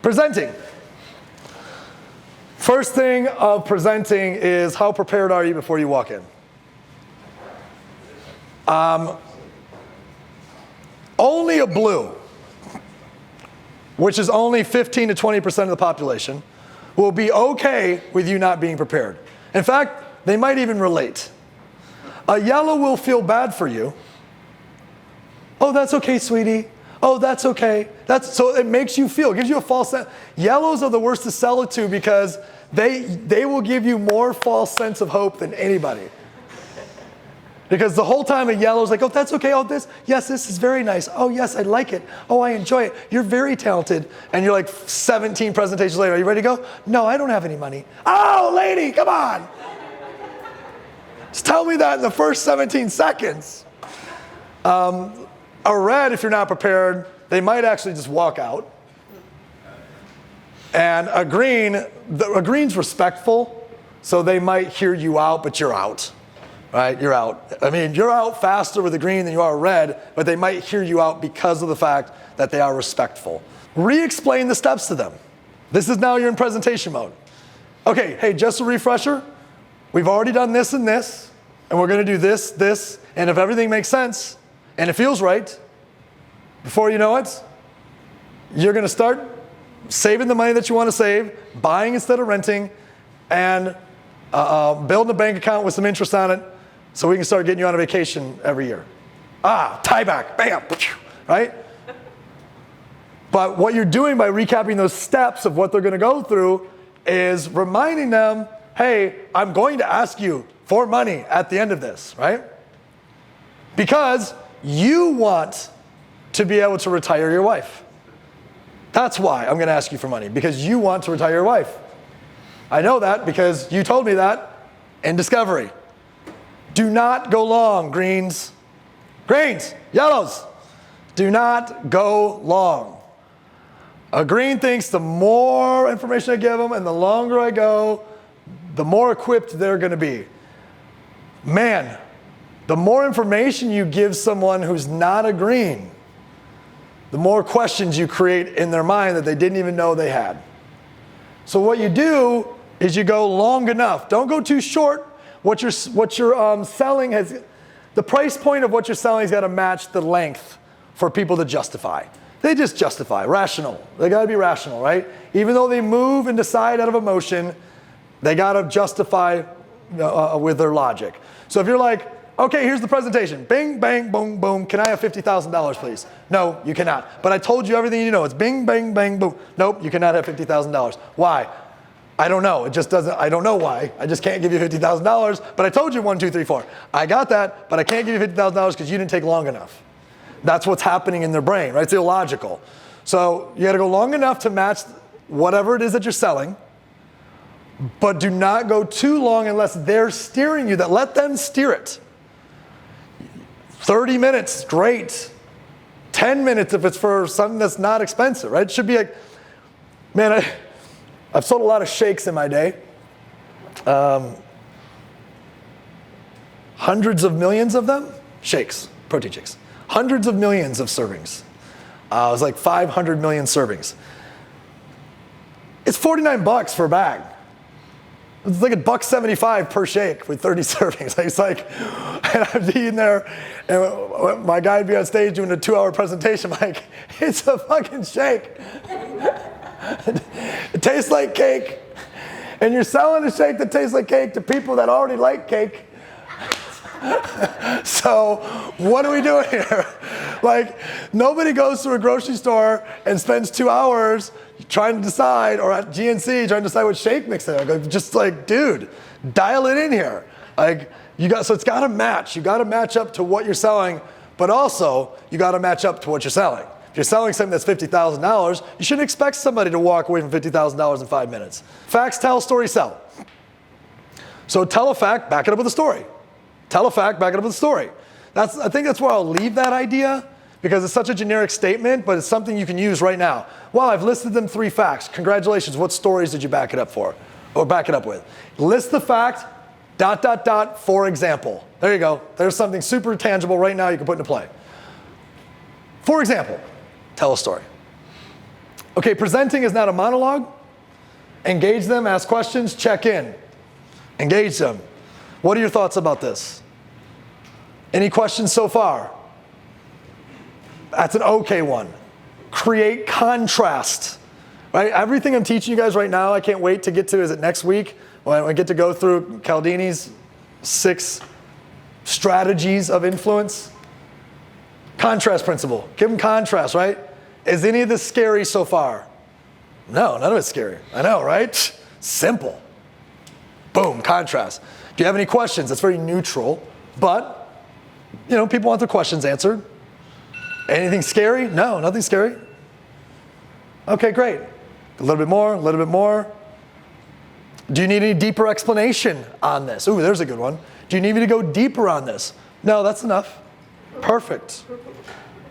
Presenting. First thing of presenting is how prepared are you before you walk in? Only a blue, which is only 15 to 20% of the population, will be okay with you not being prepared. In fact, they might even relate. A yellow will feel bad for you. Oh, that's okay, sweetie. Oh, that's okay. So it makes you feel, gives you a false sense. Yellows are the worst to sell it to because they will give you more false sense of hope than anybody. Because the whole time a yellow's like, oh, that's okay. Oh, yes, this is very nice. Oh, yes, I like it. Oh, I enjoy it. You're very talented. And you're like 17 presentations later. Are you ready to go? No, I don't have any money. Oh, lady, come on. Just tell me that in the first 17 seconds. A red, if you're not prepared, they might actually just walk out. And a green's respectful, so they might hear you out, but you're out. Right, you're out. I mean, you're out faster with a green than you are a red, but they might hear you out because of the fact that they are respectful. Re-explain the steps to them. This is now you're in presentation mode. Okay, hey, just a refresher. We've already done this and this, and we're gonna do this, this, and if everything makes sense, and it feels right, before you know it, you're gonna start saving the money that you wanna save, buying instead of renting, and building a bank account with some interest on it so we can start getting you on a vacation every year. Tie back, bam, right? But what you're doing by recapping those steps of what they're gonna go through is reminding them, hey, I'm going to ask you for money at the end of this, right? Because you want to be able to retire your wife. That's why I'm gonna ask you for money, because you want to retire your wife. I know that because you told me that in Discovery. Do not go long, greens. Greens, yellows. Do not go long. A green thinks the more information I give them and the longer I go, the more equipped they're gonna be. Man, the more information you give someone who's not a green, the more questions you create in their mind that they didn't even know they had. So what you do is you go long enough. Don't go too short. What you're selling has, the price point of what you're selling has got to match the length for people to justify. They just justify, rational. They got to be rational, right? Even though they move and decide out of emotion, they got to justify with their logic. So if you're like, okay, here's the presentation. Bing, bang, boom, boom. Can I have $50,000, please? No, you cannot. But I told you everything you know. It's bing, bang, bang, boom. Nope, you cannot have $50,000. Why? I don't know. It just doesn't, I don't know why. I just can't give you $50,000, but I told you 1, 2, 3, 4. I got that, but I can't give you $50,000 because you didn't take long enough. That's what's happening in their brain, right? It's illogical. So you got to go long enough to match whatever it is that you're selling, but do not go too long unless they're steering you. That let them steer it. 30 minutes, great. 10 minutes if it's for something that's not expensive, right? It should be like, man, I've sold a lot of shakes in my day. Hundreds of millions of them, shakes, protein shakes. Hundreds of millions of servings. It was like 500 million servings. It's $49 for a bag. It's like $1.75 per shake with 30 servings. It's like, and I'm eating there, and my guy would be on stage doing a 2-hour presentation. I'm like, it's a fucking shake. It tastes like cake. And you're selling a shake that tastes like cake to people that already like cake. So what are we doing here? Like, nobody goes to a grocery store and spends 2 hours trying to decide, or at GNC trying to decide what shake mix they are. Just like, dude, dial it in here. Like, so it's got to match. You got to match up to what you're selling, but also you got to match up to what you're selling. If you're selling something that's $50,000, you shouldn't expect somebody to walk away from $50,000 in 5 minutes. Facts tell, stories sell. So tell a fact, back it up with a story. Tell a fact, back it up with a story. I think that's where I'll leave that idea, because it's such a generic statement, but it's something you can use right now. Well, I've listed them 3 facts. Congratulations, what stories did you back it up for? Or back it up with? List the fact, ... for example. There you go. There's something super tangible right now you can put into play. For example, tell a story. Okay, presenting is not a monologue. Engage them, ask questions, check in. Engage them. What are your thoughts about this? Any questions so far? That's an okay one. Create contrast. Right? Everything I'm teaching you guys right now, I can't wait to get to, is it next week? When I get to go through Cialdini's 6 strategies of influence. Contrast principle. Give them contrast, right? Is any of this scary so far? No, none of it's scary. I know, right? Simple. Boom, contrast. Do you have any questions? It's very neutral, but, people want their questions answered. Anything scary? No, nothing scary. Okay, great. A little bit more, a little bit more. Do you need any deeper explanation on this? Ooh, there's a good one. Do you need me to go deeper on this? No, that's enough. Perfect.